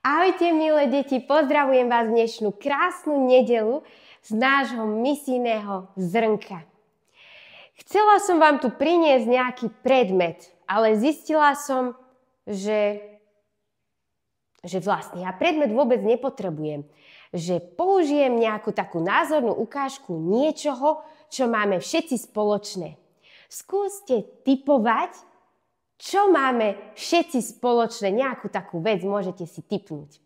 Ahojte, milé deti, pozdravujem vás dnešnú krásnu nedeľu z nášho misijného zrnka. Chcela som vám tu priniesť nejaký predmet, ale zistila som, že vlastne ja predmet vôbec nepotrebujem. Že použijem nejakú takú názornú ukážku niečoho, čo máme všetci spoločné. Skúste tipovať, čo máme všetci spoločné, nejakú takú vec môžete si tipnúť.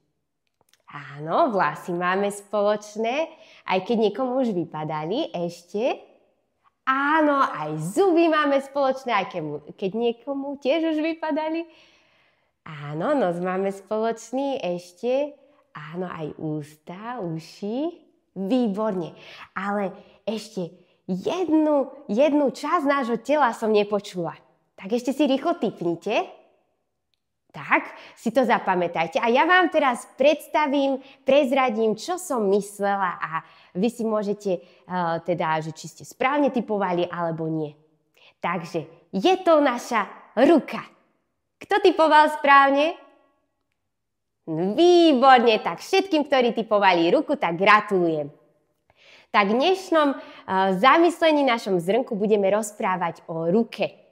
Áno, vlasy máme spoločné, aj keď niekomu už vypadali, ešte. Áno, aj zuby máme spoločné, aj keď niekomu tiež už vypadali. Áno, nos máme spoločný, ešte. Áno, aj ústa, uši. Výborne. Ale ešte jednu časť nášho tela som nepočula. Tak ešte si rýchlo tipnite. Tak, si to zapamätajte. A ja vám teraz prezradím, čo som myslela a vy si môžete, že či ste správne tipovali alebo nie. Takže, je to naša ruka. Kto tipoval správne? Výborne, tak všetkým, ktorí tipovali ruku, tak gratulujem. Tak v dnešnom zamyslení našom zrnku budeme rozprávať o ruke.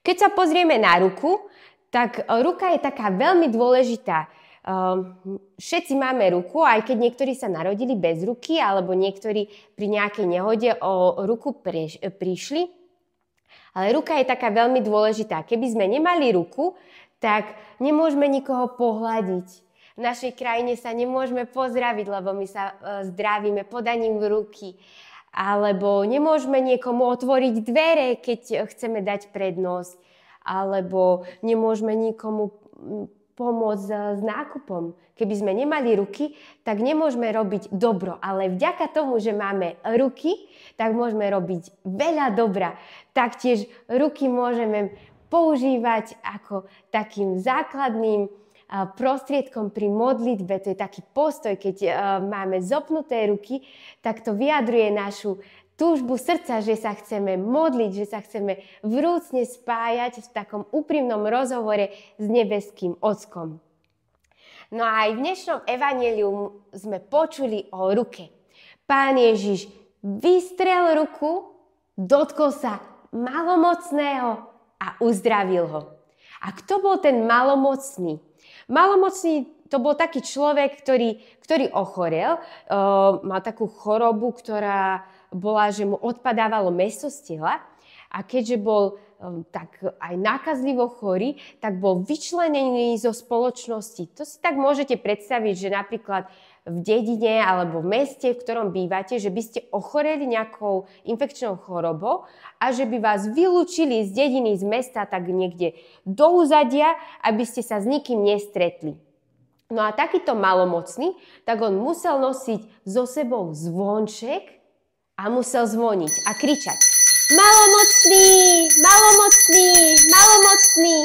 Keď sa pozrieme na ruku, tak ruka je taká veľmi dôležitá. Všetci máme ruku, aj keď niektorí sa narodili bez ruky, alebo niektorí pri nejakej nehode o ruku prišli. Ale ruka je taká veľmi dôležitá. Keby sme nemali ruku, tak nemôžeme nikoho pohľadiť. V našej krajine sa nemôžeme pozdraviť, lebo my sa zdravíme podaním ruky. Alebo nemôžeme niekomu otvoriť dvere, keď chceme dať prednosť. Alebo nemôžeme nikomu pomôcť s nákupom. Keby sme nemali ruky, tak nemôžeme robiť dobro. Ale vďaka tomu, že máme ruky, tak môžeme robiť veľa dobra. Taktiež ruky môžeme používať ako takým základným prostriedkom pri modlitbe, to je taký postoj, keď máme zopnuté ruky, tak to vyjadruje našu túžbu srdca, že sa chceme modliť, že sa chceme vrúcne spájať v takom úprimnom rozhovore s nebeským Ockom. No a aj v dnešnom evanjeliu sme počuli o ruke. Pán Ježiš vystrel ruku, dotkol sa malomocného a uzdravil ho. A kto bol ten malomocný? Malomocný to bol taký človek, ktorý ochorel, mal takú chorobu, ktorá bola, že mu odpadávalo mäso z tela a keďže bol tak aj nákazlivo chorý, tak bol vyčlenený zo spoločnosti. To si tak môžete predstaviť, že napríklad v dedine alebo v meste, v ktorom bývate, že by ste ochoreli nejakou infekčnou chorobou a že by vás vylúčili z dediny, z mesta tak niekde do úzadia, aby ste sa s nikým nestretli. No a takýto malomocný, tak on musel nosiť so sebou zvonček a musel zvoniť a kričať: malomocný, malomocný, malomocný.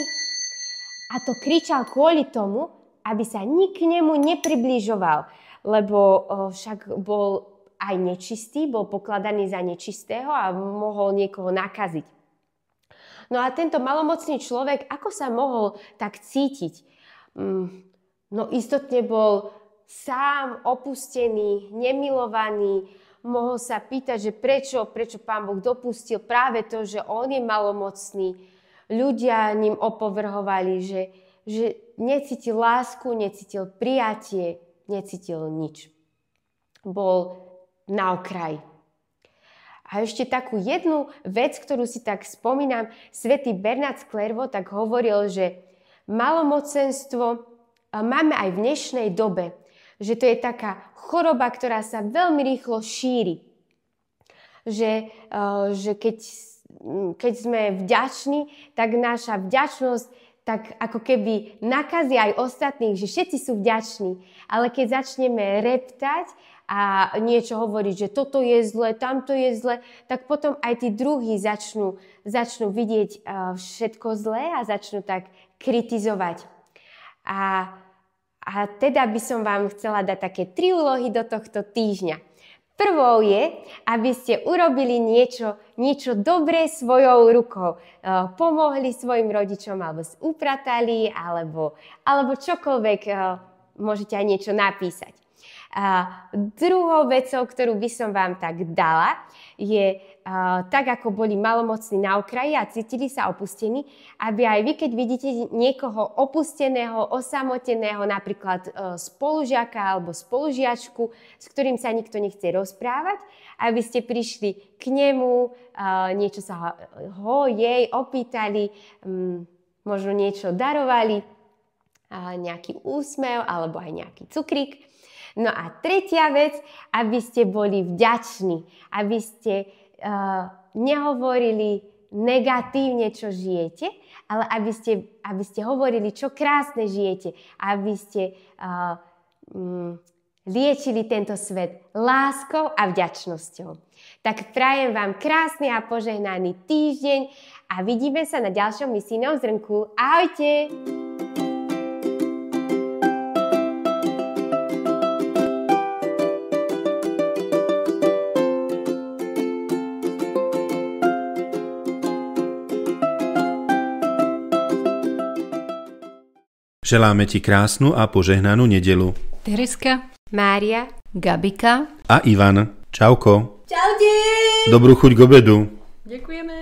A to kričal kvôli tomu, aby sa nik k nemu nepribližoval, lebo však bol aj nečistý, bol pokladaný za nečistého a mohol niekoho nakaziť. No a tento malomocný človek, ako sa mohol tak cítiť? No istotne bol sám, opustený, nemilovaný, mohol sa pýtať, že prečo Pán Boh dopustil práve to, že on je malomocný. Ľudia ním opovrhovali, že necítil lásku, necítil prijatie, necítil nič. Bol na okraji. A ešte takú jednu vec, ktorú si tak spomínam, svätý Bernard z Clairvaux tak hovoril, že malomocenstvo máme aj v dnešnej dobe. Že to je taká choroba, ktorá sa veľmi rýchlo šíri. Že keď sme vďační, tak naša vďačnosť tak ako keby nakazí aj ostatných, že všetci sú vďační. Ale keď začneme reptať a niečo hovoriť, že toto je zle, tamto je zle, tak potom aj tí druhí začnú vidieť všetko zlé a začnú tak kritizovať. A teda by som vám chcela dať také 3 úlohy do tohto týždňa. Prvou je, aby ste urobili niečo dobré svojou rukou. Pomohli svojim rodičom, alebo upratali, alebo čokoľvek môžete aj niečo napísať. Druhou vecou, ktorú by som vám tak dala, je tak, ako boli malomocní na okraji a cítili sa opustení, aby aj vy, keď vidíte niekoho opusteného, osamoteného, napríklad spolužiaka alebo spolužiačku, s ktorým sa nikto nechce rozprávať, aby ste prišli k nemu, niečo sa jej opýtali, možno niečo darovali, nejaký úsmev alebo aj nejaký cukrík. No a tretia vec, aby ste boli vďační, aby ste nehovorili negatívne, čo žijete, ale aby ste hovorili, čo krásne žijete, aby ste liečili tento svet láskou a vďačnosťou. Tak prajem vám krásny a požehnaný týždeň a vidíme sa na ďalšom misijnom zrnku. Ahojte! Želáme ti krásnu a požehnanú nedeľu. Tereska, Mária, Gabika A Ivan. Čauko. čaute! Dobrú chuť k obedu. Ďakujeme.